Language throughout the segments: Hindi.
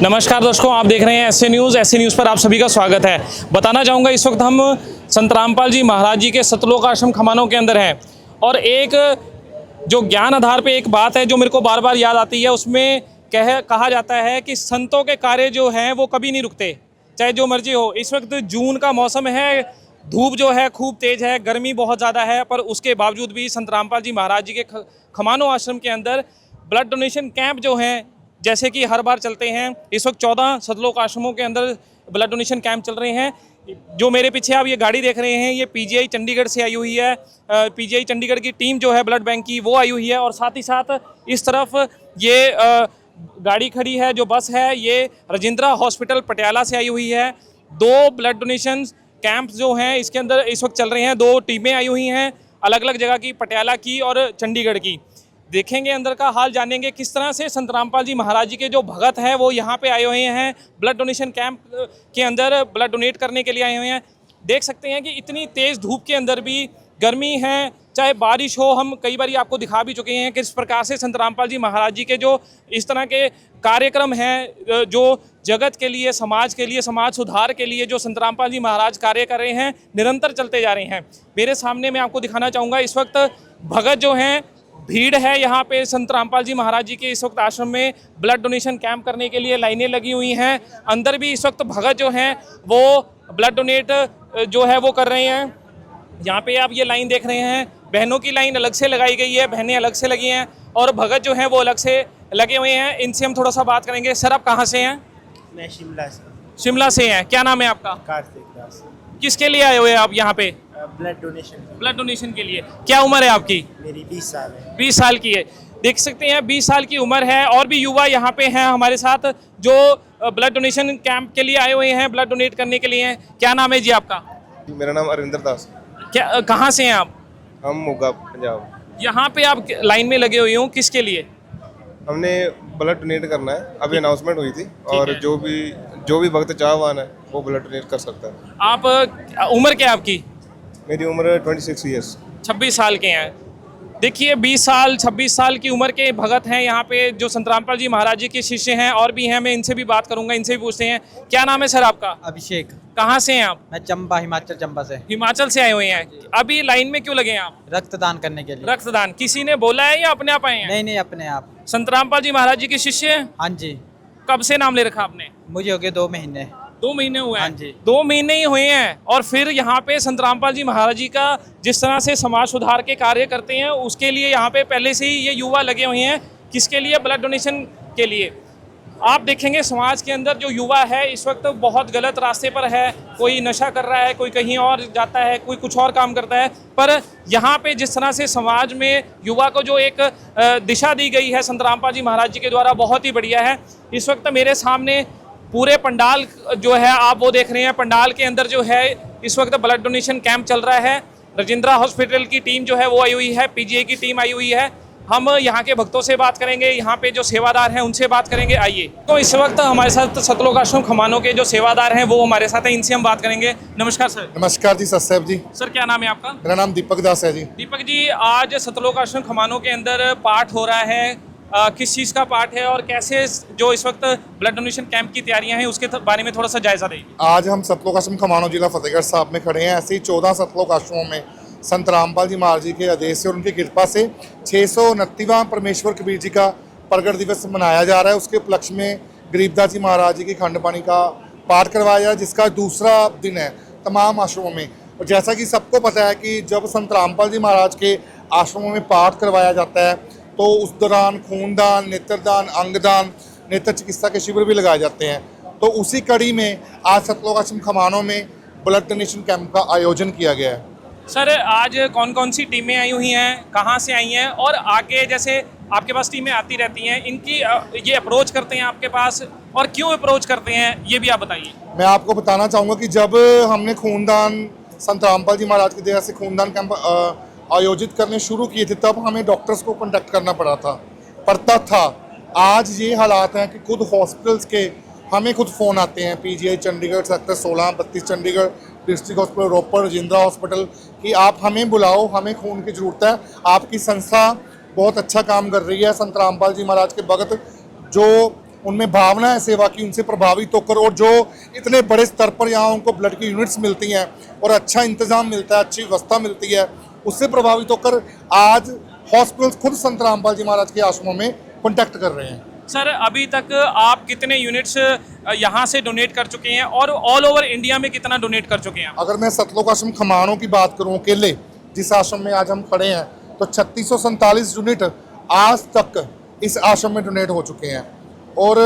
नमस्कार दर्शकों, आप देख रहे हैं ऐसे न्यूज़ पर आप सभी का स्वागत है। बताना चाहूँगा इस वक्त हम संत रामपाल जी महाराज जी के सतलोक आश्रम खमानों के अंदर हैं और एक जो ज्ञान आधार पे एक बात है जो मेरे को बार बार याद आती है, उसमें कहा जाता है कि संतों के कार्य जो हैं वो कभी नहीं रुकते, चाहे जो मर्जी हो। इस वक्त जून का मौसम है, धूप जो है खूब तेज़ है, गर्मी बहुत ज़्यादा है, पर उसके बावजूद भी संत रामपाल जी महाराज जी के खमानों आश्रम के अंदर ब्लड डोनेशन कैंप जो हैं, जैसे कि हर बार चलते हैं, इस वक्त 14 सतलोक आश्रमों के अंदर ब्लड डोनेशन कैंप चल रहे हैं। जो मेरे पीछे आप ये गाड़ी देख रहे हैं, ये पीजीआई चंडीगढ़ से आई हुई है। पीजीआई चंडीगढ़ की टीम जो है ब्लड बैंक की, वो आई हुई है। और साथ ही साथ इस तरफ ये गाड़ी खड़ी है, जो बस है, ये राजेंद्रा हॉस्पिटल पटियाला से आई हुई है। 2 ब्लड डोनेशन कैंप जो हैं इसके अंदर इस वक्त चल रहे हैं। 2 टीमें आई हुई हैं अलग अलग जगह की, पटियाला की और चंडीगढ़ की। देखेंगे अंदर का हाल, जानेंगे किस तरह से संत रामपाल जी महाराज जी के जो भगत हैं वो यहाँ पे आए हुए हैं, ब्लड डोनेशन कैंप के अंदर ब्लड डोनेट करने के लिए आए हुए हैं। देख सकते हैं कि इतनी तेज़ धूप के अंदर भी, गर्मी है चाहे बारिश हो, हम कई बार आपको दिखा भी चुके हैं किस प्रकार से संत रामपाल जी महाराज जी के जो इस तरह के कार्यक्रम हैं, जो जगत के लिए, समाज के लिए, समाज सुधार के लिए जो संत रामपाल जी महाराज कार्य कर रहे हैं, निरंतर चलते जा रहे हैं। मेरे सामने मैं आपको दिखाना चाहूँगा, इस वक्त भगत जो हैं, भीड़ है यहाँ पे संत रामपाल जी महाराज जी के इस वक्त आश्रम में ब्लड डोनेशन कैंप करने के लिए लाइनें लगी हुई हैं। अंदर भी इस वक्त भगत जो हैं वो ब्लड डोनेट जो है वो कर रहे हैं। यहाँ पे आप ये लाइन देख रहे हैं, बहनों की लाइन अलग से लगाई गई है, बहनें अलग से लगी हैं और भगत जो हैं वो अलग से लगे हुए हैं। इनसे हम थोड़ा सा बात करेंगे। सर, आप कहाँ से हैं? मैं शिमला से हैं। क्या नाम है आपका? कार्तिक दास। किसके लिए आए हुए हैं आप यहाँ पे? ब्लड डोनेशन के लिए। क्या उम्र है आपकी? मेरी 20 साल है। 20 साल की है। देख सकते हैं 20 साल की उम्र है। और भी युवा यहाँ पे हैं हमारे साथ जो ब्लड डोनेशन कैंप के लिए आए हुए हैं, ब्लड डोनेट करने के लिए हैं। क्या नाम है जी आपका? मेरा नाम अरिंदर दास। क्या, कहाँ से हैं आप? हम मोगा, पंजाब। यहाँ पे आप लाइन में लगे हुए हो, किसके लिए? हमने ब्लड डोनेट करना है। अभी अनाउंसमेंट हुई थी और जो भी भक्त चाहवान है वो ब्लड डोनेट कर सकता है। आप उम्र क्या है आपकी? मेरी उम्र 26 ईयर्स। 26 साल के हैं। देखिए 20 साल 26 साल की उम्र के भगत हैं यहाँ पे जो संत रामपाल जी महाराज जी के शिष्य हैं। और भी हैं, मैं इनसे भी बात करूंगा, इनसे भी पूछते हैं। क्या नाम है सर आपका? अभिषेक। कहाँ से हैं आप? मैं चंबा, हिमाचल चंबा से। हिमाचल से आए हुए हैं। अभी लाइन में क्यों लगे हैं आप? रक्तदान करने के लिए। रक्तदान किसी ने बोला है या अपने आप आए हैं? नहीं, अपने आप। संत रामपाल जी महाराज जी के शिष्य हैं? हाँ जी। कब से नाम ले रखा आपने? मुझे हो गए 2 महीने। 2 महीने हुए हैं? हाँ जी। 2 महीने ही हुए हैं और फिर यहाँ पे संत रामपाल जी महाराज जी का जिस तरह से समाज सुधार के कार्य करते हैं, उसके लिए यहाँ पे पहले से ही ये युवा लगे हुए हैं। किसके लिए? ब्लड डोनेशन के लिए। आप देखेंगे समाज के अंदर जो युवा है इस वक्त बहुत गलत रास्ते पर है। कोई नशा कर रहा है, कोई कहीं और जाता है, कोई कुछ और काम करता है। पर यहाँ पे जिस तरह से समाज में युवा को जो एक दिशा दी गई है संत रामपाल जी महाराज जी के द्वारा, बहुत ही बढ़िया है। इस वक्त मेरे सामने पूरे पंडाल जो है आप वो देख रहे हैं। पंडाल के अंदर जो है इस वक्त ब्लड डोनेशन कैंप चल रहा है। राजेंद्रा हॉस्पिटल की टीम जो है वो आई हुई है, पीजीआई की टीम आई हुई है। हम यहाँ के भक्तों से बात करेंगे, यहाँ पे जो सेवादार हैं उनसे बात करेंगे। आइए, तो इस वक्त हमारे साथ सतलोक आश्रम खमानों के जो सेवादार हैं वो हमारे साथ हैं, इनसे हम बात करेंगे। नमस्कार सर। नमस्कार जी, सतसेब जी। सर, क्या नाम है आपका? मेरा नाम दीपक दास है जी। दीपक जी, आज सतलोक आश्रम खमानों के अंदर पाठ हो रहा है। किस चीज़ का पाठ है और कैसे जो इस वक्त ब्लड डोनेशन कैंप की तैयारियां हैं उसके बारे में थोड़ा सा जायजा दें। आज हम सतलोक आश्रम खमानों जिला फतेहगढ़ साहब में खड़े हैं। ऐसे ही 14 सतलोक आश्रमों में संत रामपाल जी महाराज जी के आदेश से और उनकी कृपा से 629वां परमेश्वर कबीर जी का प्रगट दिवस मनाया जा रहा है। उसके उपलक्ष्य में गरीबदास जी महाराज जी की खंड पानी का पाठ करवाया जा रहा है, जिसका दूसरा दिन है तमाम आश्रमों में। और जैसा कि सबको पता है कि जब संत रामपाल जी महाराज के आश्रमों में पाठ करवाया जाता है तो उस दौरान खूनदान, नेत्रदान, अंगदान, नेत्र चिकित्सा के शिविर भी लगाए जाते हैं। तो उसी कड़ी में आज सतलोक आश्रम खमानों में ब्लड डोनेशन कैंप का आयोजन किया गया है। सर, आज कौन कौन सी टीमें आई हुई हैं, कहाँ से आई हैं और आगे जैसे आपके पास टीमें आती रहती हैं, इनकी ये अप्रोच करते हैं आपके पास और क्यों अप्रोच करते हैं, ये भी आप बताइए। मैं आपको बताना चाहूँगा कि जब हमने खूनदान, संत रामपाल जी महाराज की दया से खूनदान कैंप आयोजित करने शुरू किए थे, तब हमें डॉक्टर्स को कॉन्टैक्ट करना पड़ता था। आज ये हालात हैं कि खुद हॉस्पिटल्स के हमें खुद फ़ोन आते हैं, PGI Chandigarh sector 16, 32 Chandigarh, district hospital Ropar, Rajendra hospital, कि आप हमें बुलाओ, हमें खून की ज़रूरत है। आपकी संस्था बहुत अच्छा काम कर रही है। संत रामपाल जी महाराज के भगत जो उनमें भावना है सेवा की, उनसे प्रभावित होकर, और जो इतने बड़े स्तर पर यहाँ उनको ब्लड की यूनिट्स मिलती हैं और अच्छा इंतज़ाम मिलता है, अच्छी व्यवस्था मिलती है, उससे प्रभावित होकर आज हॉस्पिटल्स खुद संत रामपाल जी महाराज के आश्रमों में कॉन्टैक्ट कर रहे हैं। सर अभी तक आप कितने यूनिट्स यहाँ से डोनेट कर चुके हैं और ऑल ओवर इंडिया में कितना डोनेट कर चुके हैं आप? अगर मैं सतलोक आश्रम खमानों की बात करूं अकेले, जिस आश्रम में आज हम खड़े हैं, तो 3647 यूनिट आज तक इस आश्रम में डोनेट हो चुके हैं। और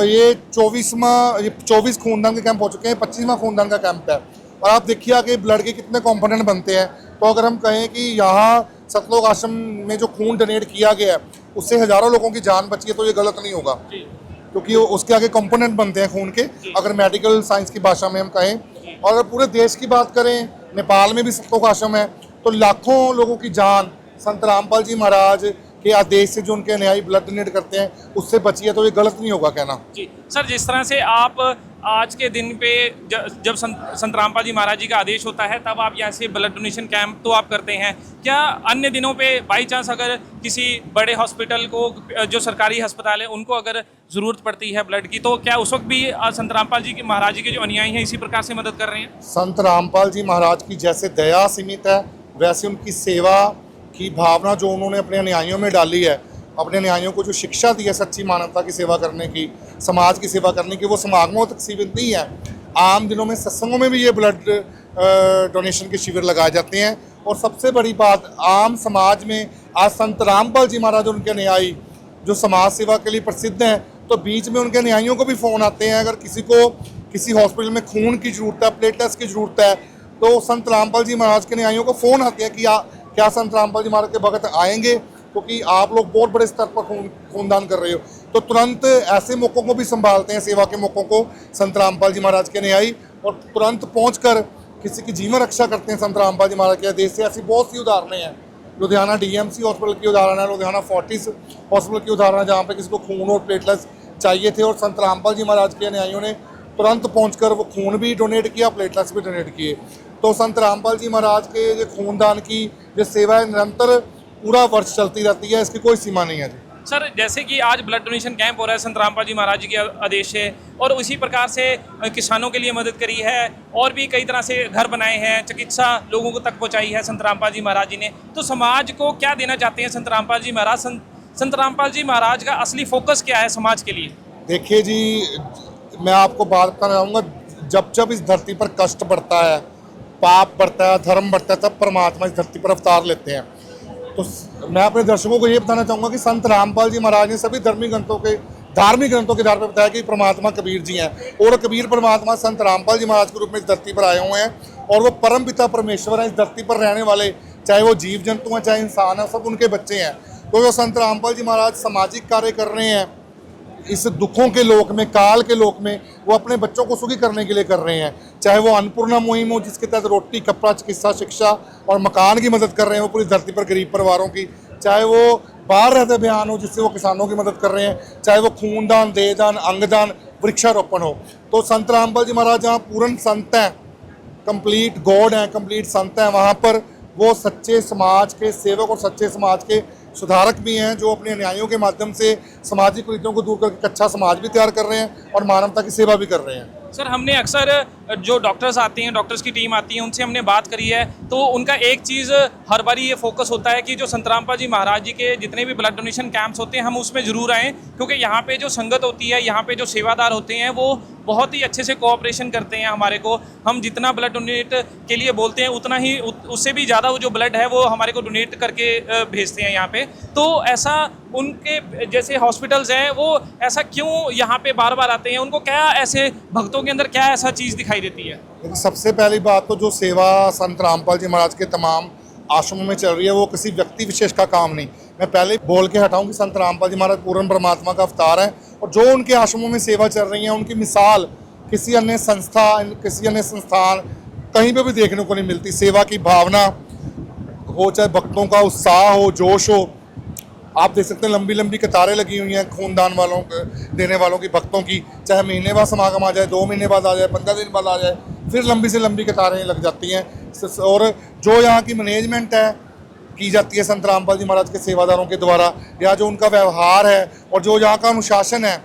ये 24 खूनदान के कैंप हो चुके हैं, 25वां खूनदान का कैंप है। और आप देखिए आगे ब्लड के कितने कंपोनेंट बनते हैं। तो अगर हम कहें कि यहाँ सतलोक आश्रम में जो खून डोनेट किया गया है उससे हज़ारों लोगों की जान बची है, तो ये गलत नहीं होगा, क्योंकि उसके आगे कंपोनेंट बनते हैं खून के, अगर मेडिकल साइंस की भाषा में हम कहें। और अगर पूरे देश की बात करें, नेपाल में भी सतलोक आश्रम है, तो लाखों लोगों की जान संत रामपाल जी महाराज के आदेश से जो उनके अनुयायी ब्लड डोनेट करते हैं उससे बची है, तो ये गलत नहीं होगा कहना। जी सर, जिस तरह से आप आज के दिन पे जब संत रामपाल जी महाराज जी का आदेश होता है तब आप यहाँ से ब्लड डोनेशन कैंप तो आप करते हैं, क्या अन्य दिनों पे बाई चांस अगर किसी बड़े हॉस्पिटल को, जो सरकारी अस्पताल है, उनको अगर ज़रूरत पड़ती है ब्लड की, तो क्या उस वक्त भी संत रामपाल जी महाराज जी के जो अनुयायी हैं इसी प्रकार से मदद कर रहे हैं? संत रामपाल जी महाराज की जैसे दया सीमित है, वैसे उनकी सेवा की भावना जो उन्होंने अपने अनुयायियों में डाली है, अपने अनुयायियों को जो शिक्षा दी है सच्ची मानवता की सेवा करने की, समाज की सेवा करने की, वो समागमों तक सीमित नहीं है। आम दिनों में सत्संगों में भी ये ब्लड डोनेशन के शिविर लगाए जाते हैं। और सबसे बड़ी बात, आम समाज में आज संत रामपाल जी महाराज और उनके अनुयायी जो समाज सेवा के लिए प्रसिद्ध हैं, तो बीच में उनके अनुयायियों को भी फ़ोन आते हैं। अगर किसी को किसी हॉस्पिटल में खून की ज़रूरत है, प्लेटलेट्स की ज़रूरत है, तो संत रामपाल जी महाराज के अनुयायियों को फ़ोन आते हैं कि क्या संत रामपाल जी महाराज के भगत आएंगे, क्योंकि आप लोग बहुत बड़े स्तर पर खूनदान कर रहे हो। तो तुरंत ऐसे मौक़ों को भी संभालते हैं, सेवा के मौक़ों को, संत रामपाल जी महाराज के अनुयायी, और तुरंत पहुंचकर किसी की जीवन रक्षा करते हैं संत रामपाल जी महाराज के आदेश से। ऐसी बहुत सी उदाहरणें हैं। लुधियाना DMC हॉस्पिटल की उदाहरण है, लुधियाना फोर्टिस हॉस्पिटल की उदाहरण है, जहाँ पर किसी को खून और प्लेटलेट्स चाहिए थे और संत रामपाल जी महाराज के अनुयायियों ने तुरंत पहुँचकर वो खून भी डोनेट किया, प्लेटलेट्स भी डोनेट किए। तो संत रामपाल जी महाराज के जो खूनदान की जो सेवा है निरंतर पूरा वर्ष चलती रहती है, इसकी कोई सीमा नहीं है जी। सर जैसे कि आज ब्लड डोनेशन कैंप हो रहा है संत रामपाल जी महाराज जी के आदेश से, और उसी प्रकार से किसानों के लिए मदद करी है, और भी कई तरह से घर बनाए हैं, चिकित्सा लोगों को तक पहुंचाई है संत रामपाल जी महाराज जी ने, तो समाज को क्या देना चाहते हैं संत रामपाल जी महाराज? संत रामपाल जी महाराज का असली फोकस क्या है समाज के लिए? देखिए जी, मैं आपको बात बताना चाहूँगा, जब जब इस धरती पर कष्ट बढ़ता है, पाप बढ़ता है, धर्म बढ़ता है, तब परमात्मा इस धरती पर अवतार लेते हैं। तो मैं अपने दर्शकों को ये बताना चाहूँगा कि संत रामपाल जी महाराज ने सभी धार्मिक ग्रंथों के आधार पर बताया कि परमात्मा कबीर जी हैं, और कबीर परमात्मा संत रामपाल जी महाराज के रूप में इस धरती पर आए हुए हैं, और वो परम पिता परमेश्वर हैं। इस धरती पर रहने वाले, चाहे वो जीव जंतु हैं, चाहे इंसान हैं, सब उनके बच्चे हैं। तो जो संत रामपाल जी महाराज सामाजिक कार्य कर रहे हैं इस दुखों के लोक में, काल के लोक में, वो अपने बच्चों को सुखी करने के लिए कर रहे हैं। चाहे वो अन्नपूर्णा मुहिम हो, जिसके तहत रोटी, कपड़ा, चिकित्सा, शिक्षा और मकान की मदद कर रहे हैं वो पूरी धरती पर गरीब परिवारों की, चाहे वो बाहर रहते अभियान हो जिससे वो किसानों की मदद कर रहे हैं, चाहे वो खूनदान, देहदान, अंगदान, वृक्षारोपण हो। तो संत रामपाल जी महाराज जहाँ पूर्ण संत हैं, कंप्लीट गॉड हैं, कंप्लीट संत हैं, वहाँ पर वो सच्चे समाज के सेवक और सच्चे समाज के सुधारक भी हैं, जो अपने अनुयायियों के माध्यम से सामाजिक कुरीतियों को दूर करके एक अच्छा समाज भी तैयार कर रहे हैं और मानवता की सेवा भी कर रहे हैं। सर हमने अक्सर जो डॉक्टर्स आते हैं, डॉक्टर्स की टीम आती है, उनसे हमने बात करी है, तो उनका एक चीज़ हर बारी ये फोकस होता है कि जो संत रामपाल जी महाराज जी के जितने भी ब्लड डोनेशन कैंप्स होते हैं हम उसमें ज़रूर आएँ, क्योंकि यहाँ पे जो संगत होती है, यहाँ पे जो सेवादार होते हैं वो बहुत ही अच्छे से कोऑपरेशन करते हैं हमारे को। हम जितना ब्लड डोनेट के लिए बोलते हैं उतना ही, उससे भी ज़्यादा वो जो ब्लड है वो हमारे को डोनेट करके भेजते हैं यहाँ पे। तो ऐसा उनके जैसे हॉस्पिटल्स हैं वो ऐसा क्यों यहाँ पे बार बार आते हैं? उनको क्या ऐसे भक्तों के अंदर क्या ऐसा चीज़ दिखाई देती है? सबसे पहली बात तो जो सेवा संत रामपाल जी महाराज के तमाम आश्रमों में चल रही है वो किसी व्यक्ति विशेष का काम नहीं। मैं पहले बोल के हटाऊं कि संत रामपाल जी महाराज पूर्ण परमात्मा का अवतार है, और जो उनके आश्रमों में सेवा चल रही है उनकी मिसाल किसी अन्य संस्था, किसी अन्य संस्थान कहीं पे भी देखने को नहीं मिलती। सेवा की भावना हो, चाहे भक्तों का उत्साह हो, जोश हो, आप देख सकते हैं लंबी लंबी कतारें लगी हुई हैं खूनदान वालों देने वालों की, भक्तों की, चाहे महीने बाद समागम आ जाए, 2 महीने बाद आ जाए, 15 दिन बाद आ जाए, फिर लंबी से लंबी कतारें लग जाती हैं। और जो यहाँ की मैनेजमेंट है की जाती है संत रामपाल जी महाराज के सेवादारों के द्वारा, या जो उनका व्यवहार है और जो यहाँ का अनुशासन है,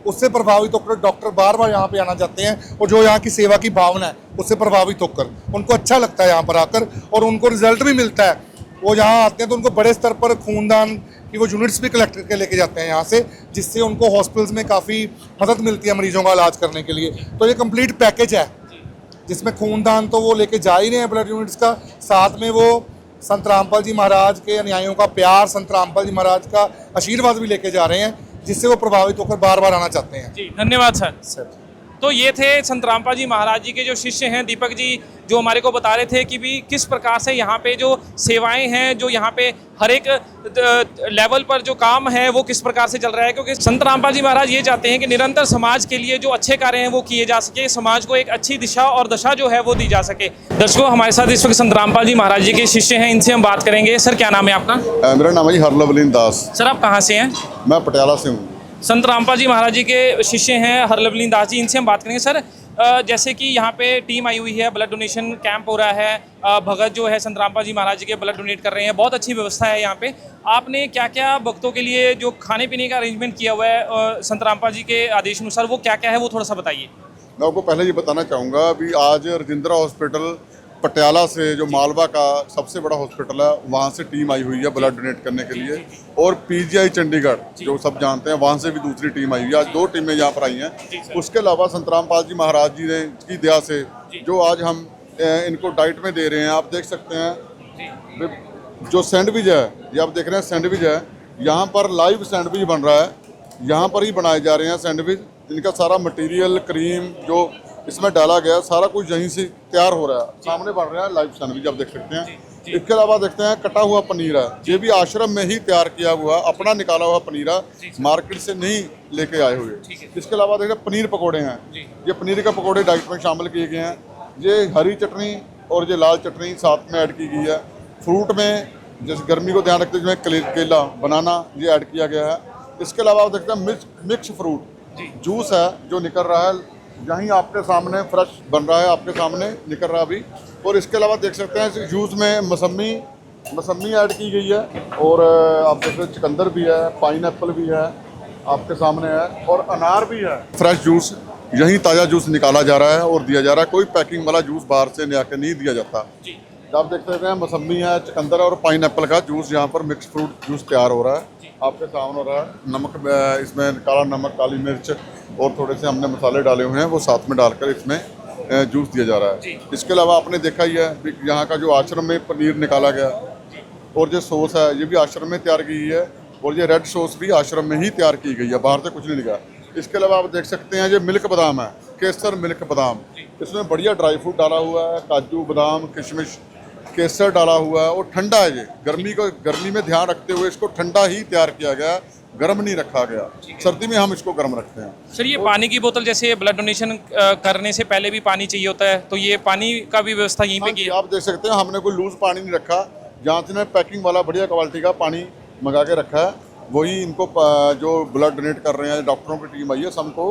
उससे प्रभावित होकर डॉक्टर बार बार यहाँ पे आना चाहते हैं। और जो यहाँ की सेवा की भावना है उससे प्रभावित होकर उनको अच्छा लगता है यहाँ पर आकर, और उनको रिजल्ट भी मिलता है। वो यहाँ आते हैं तो उनको बड़े स्तर पर खूनदान की वो यूनिट्स भी कलेक्ट करके लेके जाते हैं यहाँ से, जिससे उनको हॉस्पिटल्स में काफ़ी मदद मिलती है मरीजों का इलाज करने के लिए। तो ये कंप्लीट पैकेज है जिसमें खूनदान तो वो लेके जा ही रहे हैं ब्लड यूनिट्स का, साथ में वो संत रामपाल जी महाराज के अनुयायियों का प्यार, संत रामपाल जी महाराज का आशीर्वाद भी लेके जा रहे हैं, जिससे वो प्रभावित होकर बार बार आना चाहते हैं। जी धन्यवाद सर। तो ये थे संत रामपाल जी महाराज जी के जो शिष्य हैं दीपक जी, जो हमारे को बता रहे थे कि भी किस प्रकार से यहाँ पे जो सेवाएं हैं, जो यहाँ पे हर एक लेवल पर जो काम है वो किस प्रकार से चल रहा है। क्योंकि संत रामपाल जी महाराज ये चाहते हैं कि निरंतर समाज के लिए जो अच्छे कार्य हैं वो किए जा सके, समाज को एक अच्छी दिशा और दशा जो है वो दी जा सके। दर्शकों, हमारे साथ इस वक्त संत रामपाल जी महाराज जी के शिष्य हैं, इनसे हम बात करेंगे। सर, क्या नाम है आपका? मेरा नाम है जी हरलवलीन दास। सर, आप कहाँ से हैं? मैं पटियाला से हूँ। संत रामपाल जी महाराज जी के शिष्य हैं हरलवलीन दास जी, इनसे हम बात करेंगे। सर, जैसे कि यहाँ पे टीम आई हुई है, ब्लड डोनेशन कैंप हो रहा है, भगत जो है संत रामपाल जी महाराज जी के ब्लड डोनेट कर रहे हैं, बहुत अच्छी व्यवस्था है यहाँ पे। आपने क्या क्या भक्तों के लिए जो खाने पीने का अरेंजमेंट किया हुआ है संत रामपाल जी के आदेश अनुसार, वो क्या क्या है वो थोड़ा सा बताइए। मैं आपको पहले ये बताना चाहूँगा, अभी आज रजिंद्रा हॉस्पिटल पटियाला से, जो मालवा का सबसे बड़ा हॉस्पिटल है, वहाँ से टीम आई हुई है ब्लड डोनेट करने के लिए। और पीजीआई चंडीगढ़ जो सब जानते हैं, वहाँ से भी दूसरी टीम आई हुई है। आज 2 टीमें यहाँ पर आई हैं। उसके अलावा संत रामपाल जी महाराज जी ने की दया से जो आज हम इनको डाइट में दे रहे हैं, आप देख सकते हैं जो सैंडविच है, ये आप देख रहे हैं सैंडविच है, यहाँ पर लाइव सैंडविच बन रहा है, यहाँ पर ही बनाए जा रहे हैं सैंडविच। इनका सारा मटेरियल, क्रीम जो इसमें डाला गया, सारा कुछ यहीं से तैयार हो रहा है, सामने बन रहा है लाइव सैंडविच, आप देख सकते हैं। इसके अलावा देखते हैं कटा हुआ पनीर है, ये भी आश्रम में ही तैयार किया हुआ, अपना निकाला हुआ पनीर है, मार्केट से नहीं लेके आए हुए। इसके अलावा देखते हैं पनीर पकोड़े हैं, ये पनीर के पकोड़े डाइट में शामिल किए गए हैं। ये हरी चटनी और ये लाल चटनी साथ में ऐड की गई है। फ्रूट में जैसे गर्मी को ध्यान रखते हुए केला, बनाना ये ऐड किया गया है। इसके अलावा आप देखते हैं मिक्स फ्रूट जूस है जो निकल रहा है, यहीं आपके सामने फ्रेश बन रहा है, आपके सामने निकल रहा है अभी। और इसके अलावा देख सकते हैं इस जूस में मौसमी ऐड की गई है, और आप देख रहे हैं चुकंदर भी है, पाइनएप्पल भी है, आपके सामने है, और अनार भी है। फ्रेश जूस, यहीं ताज़ा जूस निकाला जा रहा है और दिया जा रहा है, कोई पैकिंग वाला जूस बाहर से ले आकर नहीं दिया जाता। आप देख सकते हैं मौसमी है, चुकंदर और पाइनएप्पल का जूस, यहाँ पर मिक्स फ्रूट जूस तैयार हो रहा है, आपके सामने हो रहा है। नमक इसमें काला नमक, काली मिर्च और थोड़े से हमने मसाले डाले हुए हैं, वो साथ में डालकर इसमें जूस दिया जा रहा है। इसके अलावा आपने देखा ही है यहाँ का जो आश्रम में पनीर निकाला गया, और जो सॉस है ये भी आश्रम में तैयार की गई है, और ये रेड सॉस भी आश्रम में ही तैयार की गई है, बाहर से कुछ नहीं निकला। इसके अलावा आप देख सकते हैं ये मिल्क बादाम है, केसर मिल्क बादाम, इसमें बढ़िया ड्राई फ्रूट डाला हुआ है, काजू बादाम किशमिश केसर डाला हुआ है, और ठंडा है। ये गर्मी में ध्यान रखते हुए इसको ठंडा ही तैयार किया गया, गर्म नहीं रखा गया, सर्दी में हम इसको गर्म रखते हैं। सर, ये पानी की बोतल, जैसे ब्लड डोनेशन करने से पहले भी पानी चाहिए होता है, तो ये पानी का भी व्यवस्था यहीं पे की है? आप देख सकते हैं हमने कोई लूज पानी नहीं रखा, जहाँ से पैकिंग वाला बढ़िया क्वालिटी का पानी मंगा के रखा है, वही इनको जो ब्लड डोनेट कर रहे हैं डॉक्टरों की टीम आई है, सबको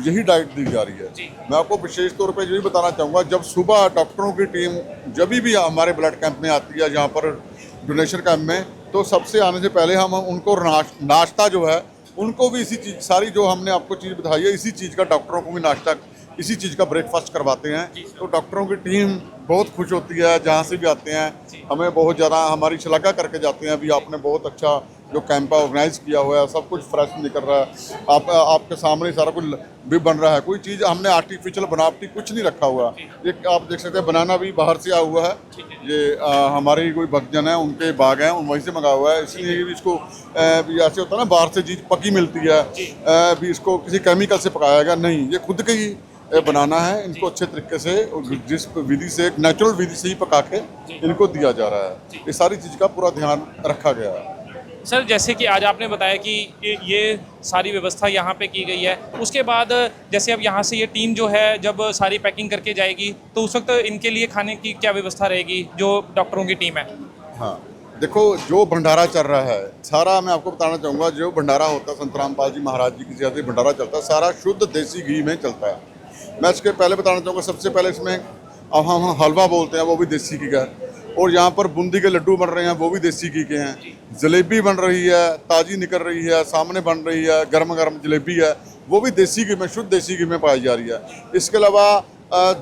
यही डाइट दी जा रही है। मैं आपको विशेष तौर पे यही बताना चाहूँगा, जब सुबह डॉक्टरों की टीम जब भी हमारे ब्लड कैंप में आती है, जहाँ पर डोनेशन कैंप में, तो सबसे आने से पहले हम उनको नाश्ता जो है उनको भी इसी चीज़, सारी जो हमने आपको चीज़ बताई है, इसी चीज़ का डॉक्टरों को भी नाश्ता, इसी चीज़ का ब्रेकफास्ट करवाते हैं। तो डॉक्टरों की टीम बहुत खुश होती है, जहाँ से भी आते हैं हमें बहुत ज़्यादा हमारी शलाघा करके जाते हैं। अभी आपने बहुत अच्छा जो कैंप ऑर्गेनाइज किया हुआ है, सब कुछ फ्रेश निकल रहा है, आपके सामने सारा कुछ भी बन रहा है, कोई चीज़ हमने आर्टिफिशियल बनावटी कुछ नहीं रखा हुआ। ये आप देख सकते हैं बनाना भी बाहर से आया हुआ है, ये हमारे कोई भक्तजन हैं उनके बाग हैं, वहीं से मंगा हुआ है, इसलिए भी इसको भी ऐसे होता है ना, बाहर से चीज़ पकी मिलती है, भी इसको किसी केमिकल से पकाया गया नहीं, ये खुद के ही बनाना है। इनको अच्छे तरीके से जिस विधि से, नेचुरल विधि से ही पका के इनको दिया जा रहा है, ये सारी चीज़ का पूरा ध्यान रखा गया है। सर, जैसे कि आज आपने बताया कि ये सारी व्यवस्था यहाँ पे की गई है, उसके बाद जैसे अब यहाँ से ये टीम जो है जब सारी पैकिंग करके जाएगी, तो उस वक्त इनके लिए खाने की क्या व्यवस्था रहेगी जो डॉक्टरों की टीम है? हाँ, देखो जो भंडारा चल रहा है सारा, मैं आपको बताना चाहूँगा, जो भंडारा होता है संत रामपाल जी महाराज जी की ज़ियादती भंडारा चलता है, सारा शुद्ध देसी घी में चलता है। मैं इसके पहले बताना चाहूँगा, सबसे पहले इसमें अब हम हलवा बोलते हैं, वो भी देसी घी का है। और यहाँ पर बूंदी के लड्डू बन रहे हैं, वो भी देसी घी के हैं। जलेबी बन रही है, ताज़ी निकल रही है, सामने बन रही है, गर्म गर्म जलेबी है, वो भी देसी घी में, शुद्ध देसी घी में पाई जा रही है। इसके अलावा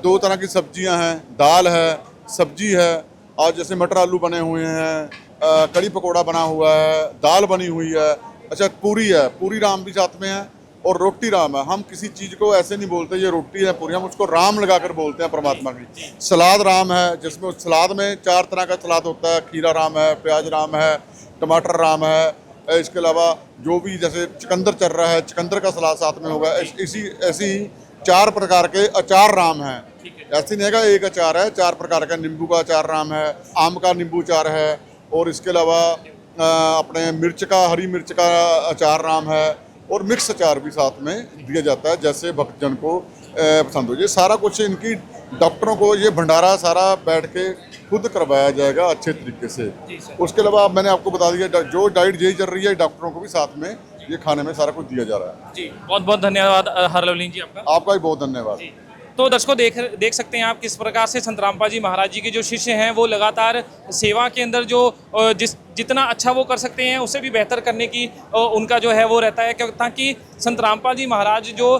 2 तरह की सब्जियां हैं, दाल है, सब्जी है, और जैसे मटर आलू बने हुए हैं, कड़ी पकौड़ा बना हुआ है, दाल बनी हुई है, अच्छा पूरी है, पूरी राम भी साथ में है, और रोटी राम है। हम किसी चीज़ को ऐसे नहीं बोलते ये रोटी है पूरी, हम उसको राम लगाकर बोलते हैं परमात्मा की। सलाद राम है, जिसमें उस सलाद में 4 तरह का सलाद होता है, खीरा राम है, प्याज राम है, टमाटर राम है। इसके अलावा जो भी जैसे चुकंदर चल रहा है, चुकंदर का सलाद साथ में होगा। ऐसी 4 प्रकार के अचार राम हैं। ऐसे नहीं है कि एक अचार है, 4 प्रकार का। नींबू का अचार राम है, आम का नींबू अचार है, और इसके अलावा अपने मिर्च का, हरी मिर्च का अचार राम है, और मिक्स अचार भी साथ में दिया जाता है, जैसे भक्तजन को पसंद हो। ये सारा कुछ इनकी डॉक्टरों को ये भंडारा सारा बैठ के खुद करवाया जाएगा अच्छे तरीके से। उसके अलावा मैंने आपको बता दिया जो डाइट यही चल रही है, डॉक्टरों को भी साथ में ये खाने में सारा कुछ दिया जा रहा है। जी, बहुत बहुत धन्यवाद हरलवलीन जी आपका। आपका भी बहुत धन्यवाद। तो दर्शकों देख सकते हैं आप किस प्रकार से संत रामपाल जी महाराज जी के जो शिष्य हैं वो लगातार सेवा के अंदर जो जितना अच्छा वो कर सकते हैं उससे भी बेहतर करने की उनका जो है वो रहता है, ताकि संत रामपाल जी महाराज जो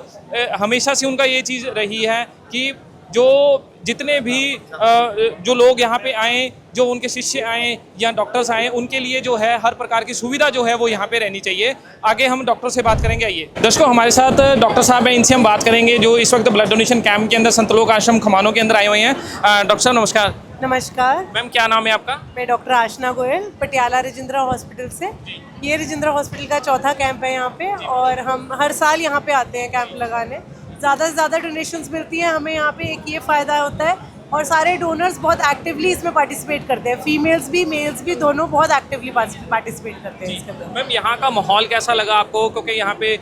हमेशा से उनका ये चीज़ रही है कि जो जितने भी जो लोग यहाँ पे आएँ, जो उनके शिष्य आएँ या डॉक्टर्स आएँ, उनके लिए जो है हर प्रकार की सुविधा जो है वो यहाँ पे रहनी चाहिए। आगे हम डॉक्टर से बात करेंगे। आइए दर्शकों, हमारे साथ डॉक्टर साहब हैं, इनसे हम बात करेंगे जो इस वक्त ब्लड डोनेशन कैंप के अंदर संतलोक आश्रम खमानों के अंदर आए हुए हैं। डॉक्टर साहब नमस्कार। नमस्कार मैम, क्या नाम है आपका? मैं डॉक्टर आशना गोयल, पटियाला राजेंद्रा हॉस्पिटल से। ये राजेंद्रा हॉस्पिटल का 4था कैंप है यहाँ पे, और हम हर साल यहाँ पे आते हैं कैंप लगाने। ज़्यादा से ज़्यादा डोनेशंस मिलती हैं हमें यहाँ पे, एक ये फ़ायदा होता है, और सारे डोनर्स बहुत एक्टिवली इसमें पार्टिसिपेट करते हैं। फीमेल्स भी मेल्स भी दोनों बहुत एक्टिवली पार्टिसिपेट करते हैं इसके अंदर। मैम, यहाँ का माहौल कैसा लगा आपको, क्योंकि यहाँ पे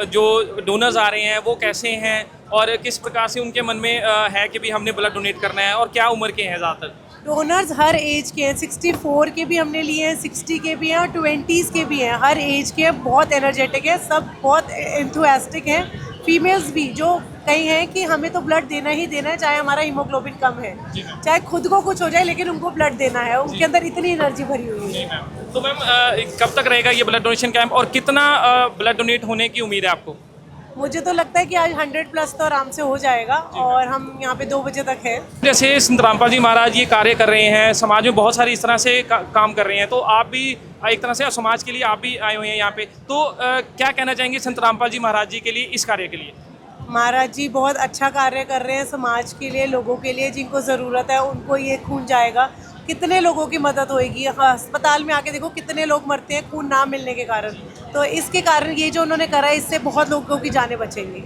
जो डोनर्स आ रहे हैं वो कैसे हैं और किस प्रकार से उनके मन में है कि भी हमने ब्लड डोनेट करना है, और क्या उम्र के हैं ज़्यादातर? डोनर्स हर एज के हैं, 64 के भी हमने लिए हैं, 60 के भी हैं और 20s के भी हैं। हर एज के बहुत एनर्जेटिक है, सब बहुत एंथुसियास्टिक हैं। फीमेल्स भी जो कई हैं कि हमें तो ब्लड देना ही देना है, चाहे हमारा हीमोग्लोबिन कम है, चाहे खुद को कुछ हो जाए, लेकिन उनको ब्लड देना है। उनके अंदर इतनी एनर्जी भरी हुई है। तो मैम, कब तक रहेगा ये ब्लड डोनेशन कैंप, और कितना ब्लड डोनेट होने की उम्मीद है आपको? मुझे तो लगता है कि आज 100+ तो आराम से हो जाएगा, और हम यहाँ पे 2 बजे तक हैं। जैसे संत रामपाल जी महाराज ये कार्य कर रहे हैं, समाज में बहुत सारी इस तरह से काम कर रहे हैं, तो आप भी एक तरह से समाज के लिए आप भी आए हुए हैं यहाँ पे, तो क्या कहना चाहेंगे संत रामपाल जी महाराज जी के लिए, इस कार्य के लिए? महाराज जी बहुत अच्छा कार्य कर रहे हैं समाज के लिए, लोगों के लिए जिनको ज़रूरत है उनको ये खून जाएगा। कितने लोगों की मदद होएगी। अस्पताल में आके देखो कितने लोग मरते हैं खून ना मिलने के कारण, तो इसके कारण ये जो उन्होंने करा है, इससे बहुत लोगों की जानें बचेंगी।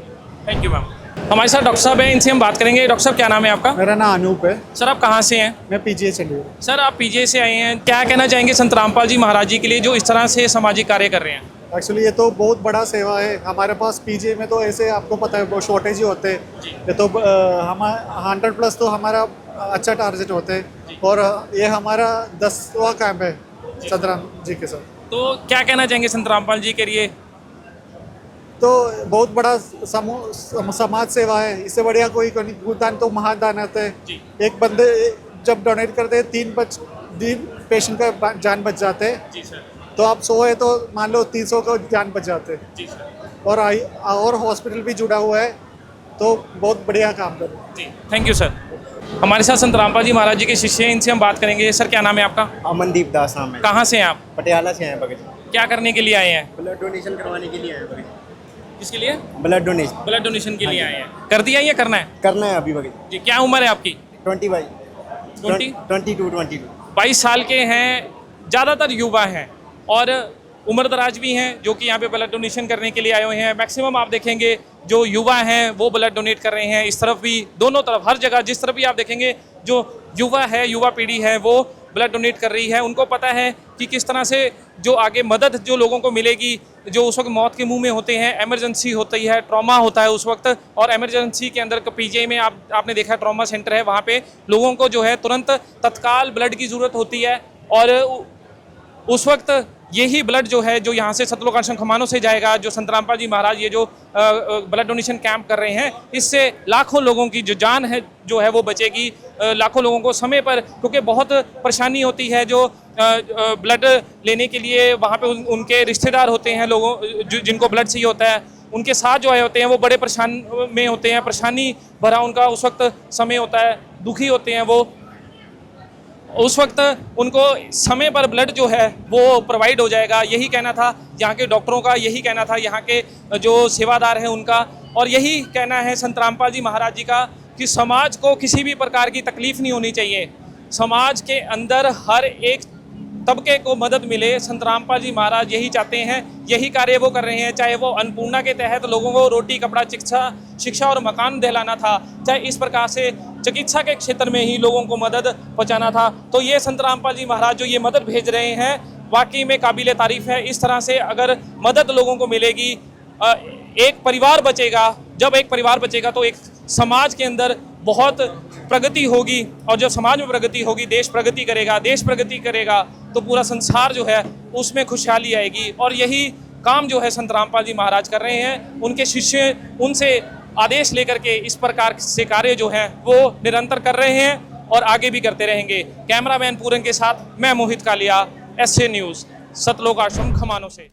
Thank you ma'am. हमारे साथ डॉक्टर साहब हैं, इनसे हम बात करेंगे। डॉक्टर साहब, क्या नाम है आपका? मेरा नाम अनूप है। सर, आप कहाँ से हैं? मैं पीजीआई चंडीगढ़। सर, आप पीजीआई से आए हैं, क्या कहना चाहेंगे संत रामपाल जी महाराज जी के लिए जो इस तरह से सामाजिक कार्य कर रहे हैं? एक्चुअली ये तो बहुत बड़ा सेवा है। हमारे पास पीजीआई में तो ऐसे आपको पता है वो शॉर्टेज ही होते हैं। ये तो हम 100+ तो हमारा अच्छा टारगेट होते हैं, और ये हमारा 10वां कैंप है संत राम जी के साथ। तो क्या कहना चाहेंगे संत रामपाल जी के लिए? तो बहुत बड़ा समाज सेवा है, इससे बढ़िया कोई दान तो महादान होता है। एक बंदे जब डोनेट करते हैं 3 पेशेंट का जान बच जाते हैं। जी सर। तो आप 100 है तो मान लो 300 का जान बच जाते हैं। जी सर। और हॉस्पिटल भी जुड़ा हुआ है, तो बहुत बढ़िया काम कर रहे हैं। जी, थैंक यू सर। हमारे साथ संत रामपाल जी महाराज जी के शिष्य हैं, इनसे हम बात करेंगे। सर, क्या नाम है आपका? अमनदीप दास नाम है। कहाँ से हैं आप? पटियाला से हैं भगत। क्या करने के लिए आए हैं? ब्लड डोनेशन करवाने के लिए आए हैं भगत। किसके लिए? Blood donation. ब्लड डोनेशन के लिए आए हैं। कर दिया या करना है? करना है अभी भगत जी। क्या उम्र है आपकी? 22 22 साल के हैं, ज़्यादातर युवा हैं और उम्र दराज भी हैं जो कि यहाँ पे ब्लड डोनेशन करने के लिए आए हुए हैं। मैक्सिमम आप देखेंगे जो युवा हैं वो ब्लड डोनेट कर रहे हैं, इस तरफ भी, दोनों तरफ, हर जगह जिस तरफ भी आप देखेंगे जो युवा है, युवा पीढ़ी है, वो ब्लड डोनेट कर रही है। उनको पता है कि किस तरह से जो आगे मदद जो लोगों को मिलेगी, जो उस वक्त मौत के मुंह में होते हैं, इमरजेंसी होती है, ट्रॉमा होता है उस वक्त, और इमरजेंसी के अंदर पीजीआई में आपने देखा ट्रॉमा सेंटर है, वहाँ पे लोगों को जो है तुरंत तत्काल ब्लड की ज़रूरत होती है, और उस वक्त यही ब्लड जो है जो यहाँ से सतलोक आश्रम खमानों से जाएगा, जो संत रामपाल जी महाराज ये जो ब्लड डोनेशन कैंप कर रहे हैं, इससे लाखों लोगों की जो जान है जो है वो बचेगी। लाखों लोगों को समय पर, क्योंकि बहुत परेशानी होती है जो ब्लड लेने के लिए वहाँ पे उनके रिश्तेदार होते हैं, लोगों जिनको ब्लड चाहिए होता है, उनके साथ जो आए होते हैं वो बड़े परेशान में होते हैं, परेशानी भरा उनका उस वक्त समय होता है, दुखी होते हैं वो। उस वक्त उनको समय पर ब्लड जो है वो प्रोवाइड हो जाएगा, यही कहना था यहाँ के डॉक्टरों का, यही कहना था यहाँ के जो सेवादार हैं उनका, और यही कहना है संत रामपाल जी महाराज जी का कि समाज को किसी भी प्रकार की तकलीफ नहीं होनी चाहिए, समाज के अंदर हर एक तबके को मदद मिले। संत रामपाल जी महाराज यही चाहते हैं, यही कार्य वो कर रहे हैं, चाहे वो अन्नपूर्णा के तहत लोगों को रोटी कपड़ा शिक्षा और मकान दिलाना था, चाहे इस प्रकार से चिकित्सा के क्षेत्र में ही लोगों को मदद पहुंचाना था। तो ये संत रामपाल जी महाराज जो ये मदद भेज रहे हैं वाकई में काबिले तारीफ़ है। इस तरह से अगर मदद लोगों को मिलेगी, एक परिवार बचेगा, जब एक परिवार बचेगा तो एक समाज के अंदर बहुत प्रगति होगी, और जब समाज में प्रगति होगी देश प्रगति करेगा, देश प्रगति करेगा तो पूरा संसार जो है उसमें खुशहाली आएगी। और यही काम जो है संत रामपाल जी महाराज कर रहे हैं, उनके शिष्य उनसे आदेश लेकर के इस प्रकार से कार्य जो है वो निरंतर कर रहे हैं और आगे भी करते रहेंगे। कैमरामैन पूरन के साथ मैं मोहित कालिया, एसए न्यूज़, सतलोक आश्रम खमानों से।